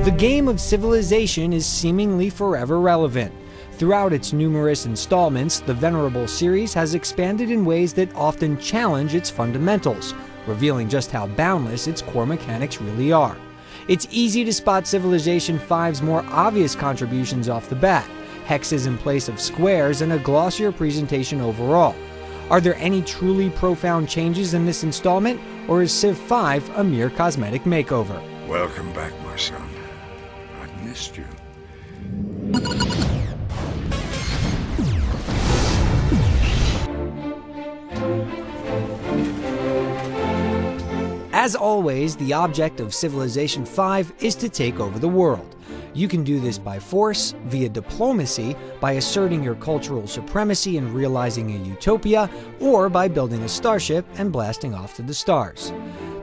The game of Civilization is seemingly forever relevant. Throughout its numerous installments, the venerable series has expanded in ways that often challenge its fundamentals, revealing just how boundless its core mechanics really are. It's easy to spot Civilization V's more obvious contributions off the bat, hexes in place of squares and a glossier presentation overall. Are there any truly profound changes in this installment, or is Civ 5 a mere cosmetic makeover? Welcome back, my son. I've missed you. As always, the object of Civilization 5 is to take over the world. You can do this by force, via diplomacy, by asserting your cultural supremacy and realizing a utopia, or by building a starship and blasting off to the stars.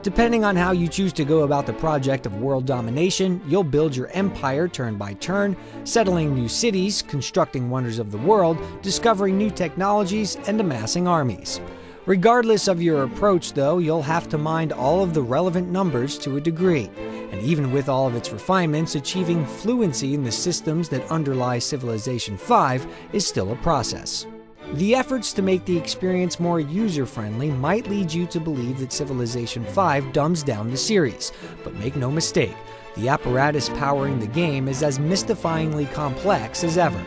Depending on how you choose to go about the project of world domination, you'll build your empire turn by turn, settling new cities, constructing wonders of the world, discovering new technologies, and amassing armies. Regardless of your approach, though, you'll have to mind all of the relevant numbers to a degree. And even with all of its refinements, achieving fluency in the systems that underlie Civilization 5 is still a process. The efforts to make the experience more user-friendly might lead you to believe that Civilization 5 dumbs down the series, but make no mistake, the apparatus powering the game is as mystifyingly complex as ever.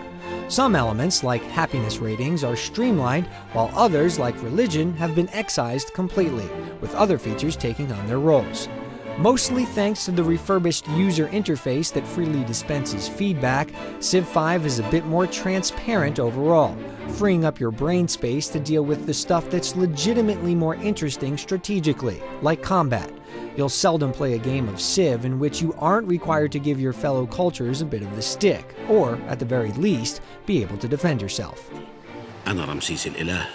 Some elements, like happiness ratings, are streamlined, while others, like religion, have been excised completely, with other features taking on their roles. Mostly thanks to the refurbished user interface that freely dispenses feedback, Civ 5 is a bit more transparent overall, freeing up your brain space to deal with the stuff that's legitimately more interesting strategically, like combat. You'll seldom play a game of Civ in which you aren't required to give your fellow cultures a bit of the stick, or, at the very least, be able to defend yourself. أنا رمسيس الإله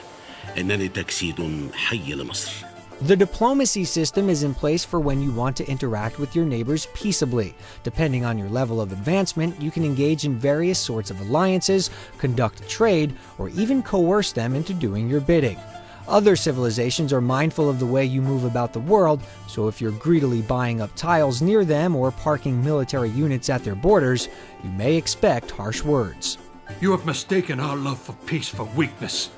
إنني تجسيد حي لمصر. The diplomacy system is in place for when you want to interact with your neighbors peaceably. Depending on your level of advancement, you can engage in various sorts of alliances, conduct trade, or even coerce them into doing your bidding. Other civilizations are mindful of the way you move about the world, so if you're greedily buying up tiles near them or parking military units at their borders, you may expect harsh words. You have mistaken our love for peace for weakness.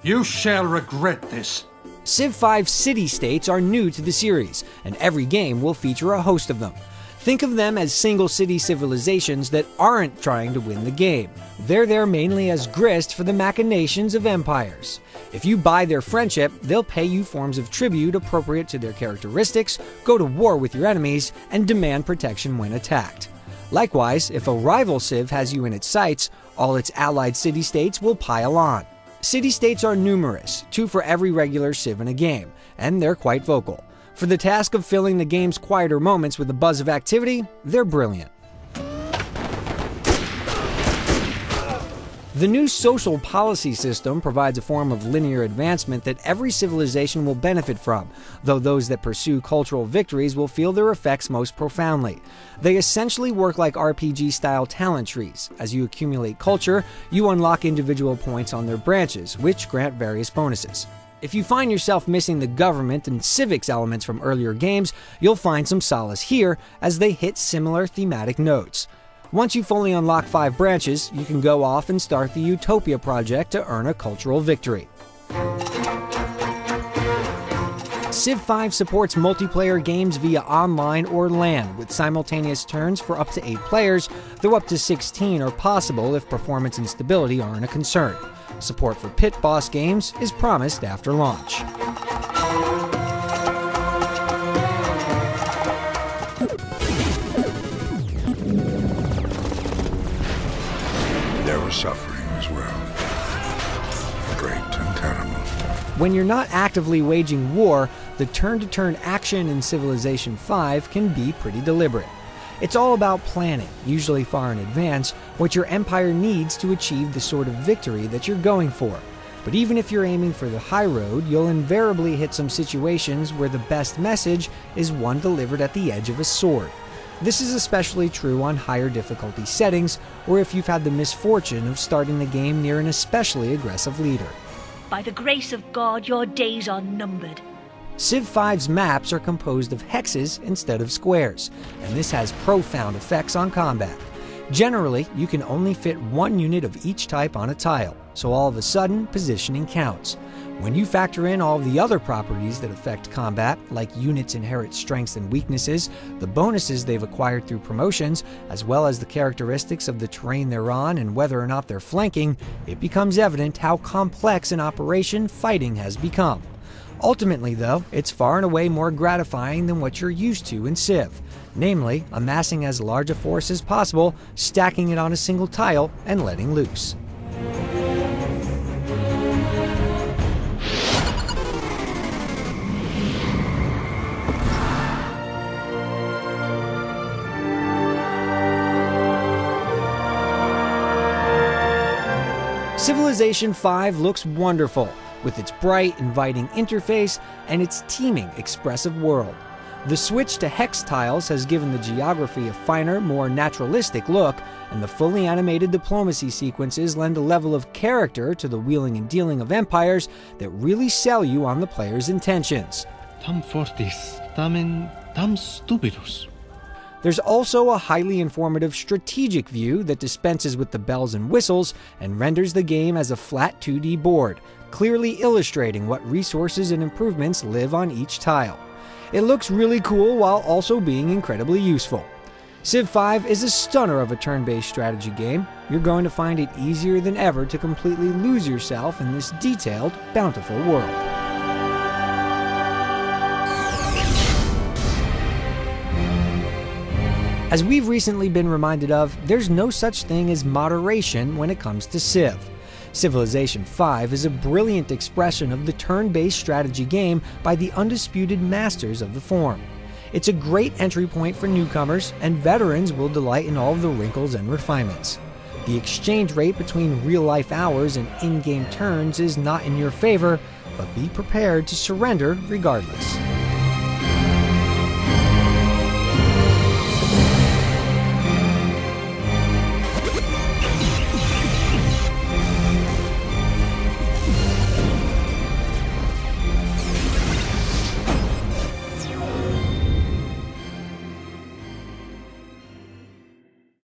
You shall regret this. Civ 5 city-states are new to the series, and every game will feature a host of them. Think of them as single-city civilizations that aren't trying to win the game. They're there mainly as grist for the machinations of empires. If you buy their friendship, they'll pay you forms of tribute appropriate to their characteristics, go to war with your enemies, and demand protection when attacked. Likewise, if a rival Civ has you in its sights, all its allied city-states will pile on. City-states are numerous, 2 for every regular Civ in a game, and they're quite vocal. For the task of filling the game's quieter moments with a buzz of activity, they're brilliant. The new social policy system provides a form of linear advancement that every civilization will benefit from, though those that pursue cultural victories will feel their effects most profoundly. They essentially work like RPG-style talent trees. As you accumulate culture, you unlock individual points on their branches, which grant various bonuses. If you find yourself missing the government and civics elements from earlier games, you'll find some solace here, as they hit similar thematic notes. Once you fully unlock 5 branches, you can go off and start the Utopia project to earn a cultural victory. Civ 5 supports multiplayer games via online or LAN, with simultaneous turns for up to 8 players, though up to 16 are possible if performance and stability aren't a concern. Support for pit boss games is promised after launch. There was suffering as well. Great and terrible. When you're not actively waging war, the turn-to-turn action in Civilization 5 can be pretty deliberate. It's all about planning, usually far in advance, what your empire needs to achieve the sort of victory that you're going for. But even if you're aiming for the high road, you'll invariably hit some situations where the best message is one delivered at the edge of a sword. This is especially true on higher difficulty settings, or if you've had the misfortune of starting the game near an especially aggressive leader. By the grace of God, your days are numbered. Civ 5's maps are composed of hexes instead of squares, and this has profound effects on combat. Generally, you can only fit one unit of each type on a tile, so all of a sudden, positioning counts. When you factor in all of the other properties that affect combat, like units inherit strengths and weaknesses, the bonuses they've acquired through promotions, as well as the characteristics of the terrain they're on and whether or not they're flanking, it becomes evident how complex an operation fighting has become. Ultimately, though, it's far and away more gratifying than what you're used to in Civ, namely amassing as large a force as possible, stacking it on a single tile, and letting loose. Civilization 5 looks wonderful, with its bright, inviting interface and its teeming, expressive world. The switch to hex tiles has given the geography a finer, more naturalistic look, and the fully animated diplomacy sequences lend a level of character to the wheeling and dealing of empires that really sell you on the player's intentions. Tam fortis, tamen tam stupidus. There's also a highly informative strategic view that dispenses with the bells and whistles and renders the game as a flat 2D board, clearly illustrating what resources and improvements live on each tile. It looks really cool while also being incredibly useful. Civ 5 is a stunner of a turn-based strategy game. You're going to find it easier than ever to completely lose yourself in this detailed, bountiful world. As we've recently been reminded of, there's no such thing as moderation when it comes to Civ. Civilization 5 is a brilliant expression of the turn-based strategy game by the undisputed masters of the form. It's a great entry point for newcomers, and veterans will delight in all of the wrinkles and refinements. The exchange rate between real-life hours and in-game turns is not in your favor, but be prepared to surrender regardless.